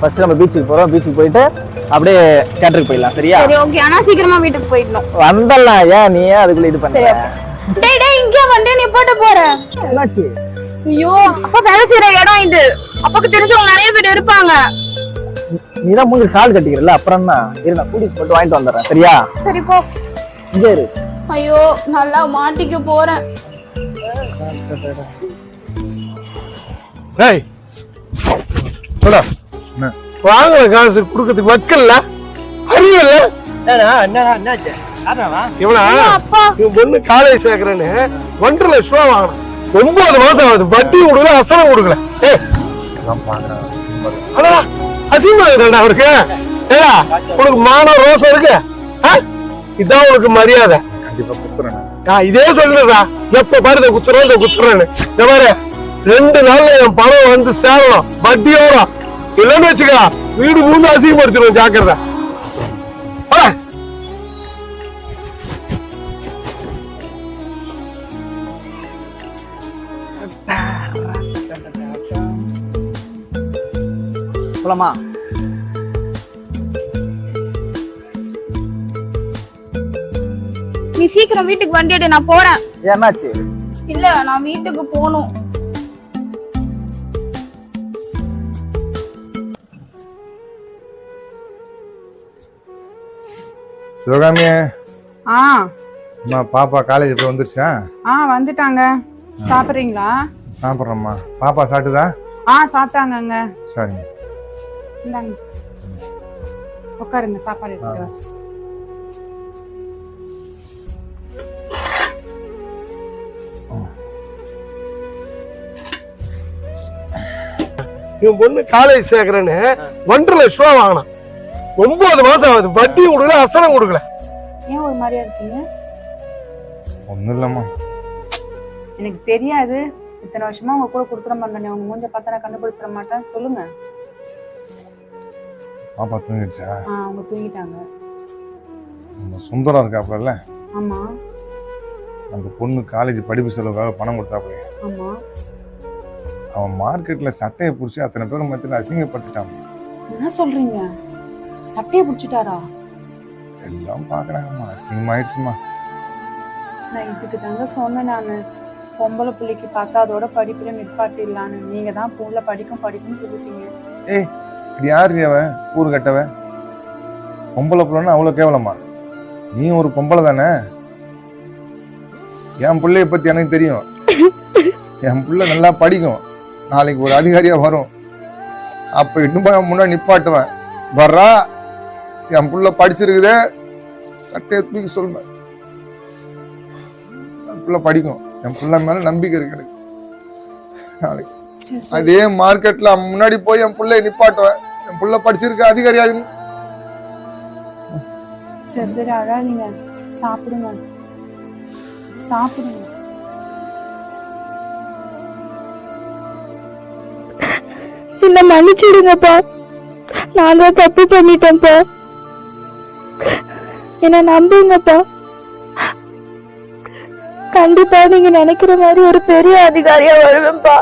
First நம்ம பீச்சுக்கு போறோம். பீச்சுக்கு போயிட்டு அப்படியே தியேட்டருக்கு போயிடலாம். சரியா? சரி ஓகே. ஆனா சீக்கிரமா வீட்டுக்கு போயிடணும். வந்தலாம். ஏன் நீ அதுக்குள்ள இது பண்ண? டேய் டேய் இங்க வந்து நீ போட்டு போற. என்னாச்சு? ஐயோ அப்பா வேலை செய்யற இடம் இது. அப்பாக்கு தெரிஞ்சவங்க நிறைய பேர் இருப்பாங்க. நீ தான் மூஞ்சி ஷால் கட்டிக்கிறல, அப்புறம் என்ன? இரு நான் கூடிஸ் போட்டு வாங்கிட்டு வந்துடுறேன். சரியா? சரி போ. இங்க இரு. ஐயோ நல்லா மாட்டிக்க போறேன். டேய் போடா. வாங்குற காசு குடுக்கிறதுக்கு வக்கல்ல, அறிவில்ல. என்னாச்சு? இவனா இவன் பொண்ணு காலேஜ் சேர்க்கறேன்னு 1.5 லட்சம் ரூபா வாங்கினான். 9 மாசம் ஆகுது. வட்டி கொடுக்கல, அசலம் கொடுக்கல. அதான் அசிங்கமா இருக்குடா அவருக்கு. ஏடா உனக்கு மானம் ரோசம் இருக்கு? இதான் உனக்கு மரியாதை. கண்டிப்பா குத்துறேன். நான் இதே சொல்லுறா, எப்ப பாரு இதை குத்துறேன் இதை குத்துறேன்னு. இந்த மாதிரி 2 நாள்ல என் பணம் வந்து சேரணும் வட்டியோட. இல்லன்னு வச்சுக்க வீடு மூணு அசிங்கப்படுத்திடும். ஜாக்கிரதை. போலாமா? நீ சீக்கிரம் வீட்டுக்கு வண்டி எடு, நான் போறேன். என்னாச்சு? இல்ல நான் வீட்டுக்கு போகணும். சிவகாமியே, ஆ பாப்பா காலேஜ் போய் வந்துருச்சா? வந்துட்டாங்க. சாப்பிட்றீங்களா? சாப்பிட்றோம்மா. பாப்பா சாப்பிட்டுதா? சாப்பிட்டாங்கங்க. சரிங்க. இந்தாங்க உட்காருங்க, சாப்பாடு எடுத்துட்டு வா. இவன் பொண்ணு காலேஜ் சேர்க்கறேன்னு 1.5 லட்சம் ரூபா வாங்கினான். 9 மாசம் ஆகுது. வட்டி கொடுக்கல, அசலம் கொடுக்கல. ஏன் ஒரு மாதிரியா இருக்கீங்க? ஒண்ணும் இல்லம்மா. எனக்கு தெரியாது. இத்தனை வருஷமா உங்க கூட கொடுத்துட மாட்டேன். உங்க மூஞ்ச பார்த்தா நான் கண்டுபிடிச்சிட மாட்டேன். சொல்லுங்க. பாப்பா தூங்கிடுச்சா? அவங்க தூங்கிட்டாங்க. நம்ம சுந்தரம் இருக்காப்புல, ஆமா. அந்த பொண்ணு காலேஜ் படிப்பு செலவுக்காக பணம் கொடுத்தாப்புல. ஆமா. அவன் மார்க்கெட்ல சட்டையை பிடிச்சி அத்தனை பேரும் மத்தியில் அசிங்கப்படுத்திட்டான். என்ன சொல்றீங்க? சட்டையை பிடிச்சிட்டாரா? எல்லாம் பாக்குறாங்கம்மா. அசிங்கமாயிடுச்சுமா. நான் இதுக்கு தாங்க சொன்னேன். நானு பொம்பளை பிள்ளைக்கு பத்தாதோட படிப்புல நிற்பாட்டிடலான்னு. நீங்க தான் பொண்ணு படிக்கும்னு சொல்லிட்டீங்க. ஏய் இது யாரு அவன்? ஊரு கட்டவன். பொம்பளை பிள்ளைன்னா அவ்வளவு கேவலமா? நீ ஒரு பொம்பளை தானே. என் பிள்ளைய பத்தி எனக்கு தெரியும். என் பிள்ளை நல்லா படிக்கும். நாளைக்கு ஒரு அதிகாரியா வரும். அப்ப இன்னும் முன்னாடி நிப்பாட்டுவேன். வர்றா என் புள்ள படிச்சிருக்குதே, சட்டையை தூக்கி சொல்லுவேன். என் புள்ள படிக்கும். என் புள்ள மேல நம்பிக்கை இருக்கு எனக்கு. நாளைக்கு அதே மார்க்கெட்ல முன்னாடி போய் என் புள்ளைய நிப்பாட்டுவேன். என் புள்ள படிச்சிருக்க அதிகாரி ஆகணும். சரி சரி அழாதீங்க. சாப்பிடுங்க சாப்பிடுங்க. என்ன மன்னிச்சிடுங்கப்பா. நான் தான் தப்பு பண்ணிட்டேன்ப்பா. என்ன நம்புங்கப்பா. கண்டிப்பா நீங்க நினைக்கிற மாதிரி ஒரு பெரிய அதிகாரியா வருவேன்ப்பா.